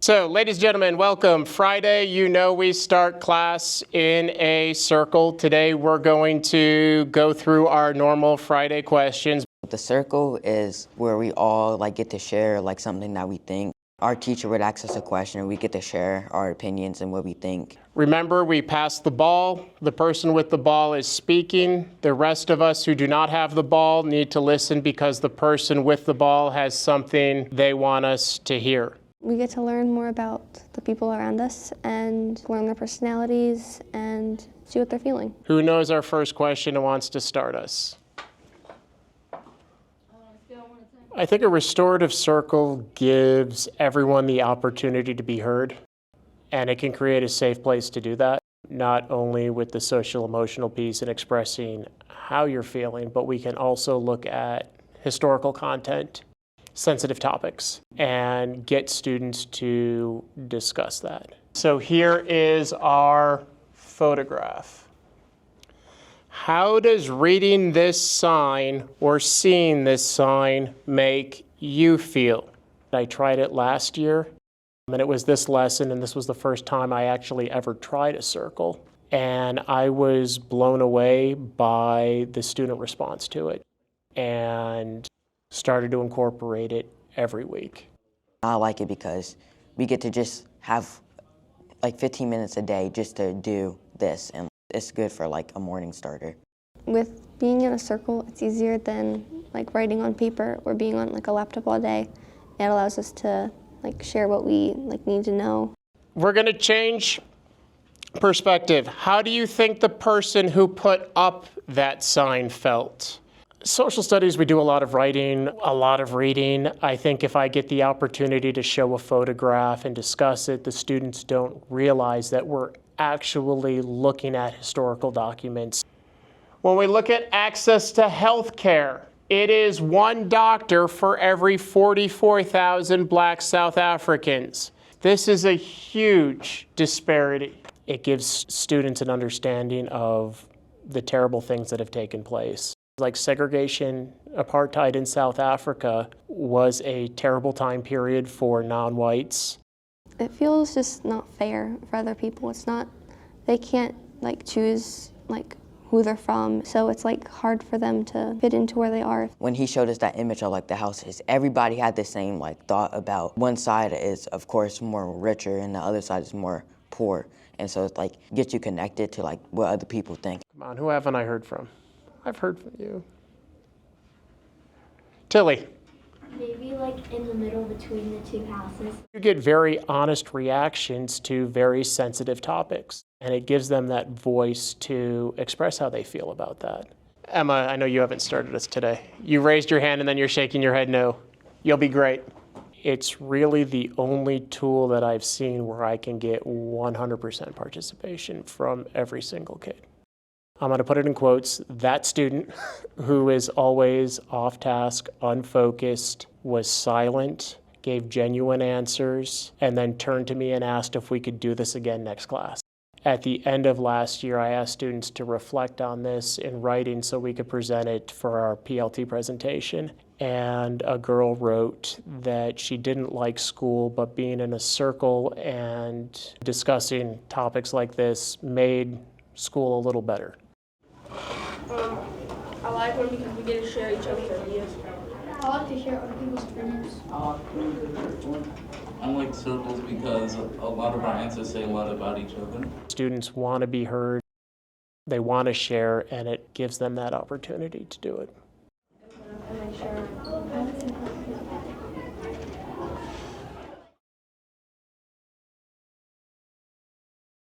So, ladies and gentlemen, welcome. Friday, you know we start class in a circle. Today, we're going to go through our normal Friday questions. The circle is where we all get to share something that we think. Our teacher would ask us a question and we get to share our opinions and what we think. Remember, we pass the ball. The person with the ball is speaking. The rest of us who do not have the ball need to listen because the person with the ball has something they want us to hear. We get to learn more about the people around us and learn their personalities and see what they're feeling. Who knows our first question and wants to start us? I think a restorative circle gives everyone the opportunity to be heard, and it can create a safe place to do that, not only with the social emotional piece and expressing how you're feeling, but we can also look at historical content, sensitive topics, and get students to discuss that. So here is our photograph. How does reading this sign or seeing this sign make you feel? I tried it last year, and it was this lesson, and this was the first time I actually ever tried a circle. And I was blown away by the student response to it and started to incorporate it every week. I like it because we get to just have 15 minutes a day just to do this, and it's good for a morning starter. With being in a circle, it's easier than writing on paper or being on a laptop all day. It allows us to share what we need to know. We're going to change perspective. How do you think the person who put up that sign felt? Social studies, we do a lot of writing, a lot of reading. I think if I get the opportunity to show a photograph and discuss it, the students don't realize that we're actually looking at historical documents. When we look at access to health care, it is one doctor for every 44,000 Black South Africans. This is a huge disparity. It gives students an understanding of the terrible things that have taken place. Segregation, apartheid in South Africa was a terrible time period for non-whites. It feels just not fair for other people. It's not, they can't choose who they're from, so it's hard for them to fit into where they are. When he showed us that image of the houses, everybody had the same thought about one side is of course more richer and the other side is more poor, and so it gets you connected to what other people think. Come on, who haven't I heard from? I've heard from you. Tilly. Maybe in the middle between the two houses. You get very honest reactions to very sensitive topics, and it gives them that voice to express how they feel about that. Emma, I know you haven't started us today. You raised your hand and then you're shaking your head no. You'll be great. It's really the only tool that I've seen where I can get 100% participation from every single kid. I'm going to put it in quotes, that student who is always off task, unfocused, was silent, gave genuine answers, and then turned to me and asked if we could do this again next class. At the end of last year, I asked students to reflect on this in writing so we could present it for our PLT presentation. And a girl wrote that she didn't like school, but being in a circle and discussing topics like this made school a little better. I like them because we get to share each other's ideas. I like to hear other people's opinions. I like circles because a lot of our answers say a lot about each other. Students want to be heard, they want to share, and it gives them that opportunity to do it. And make sure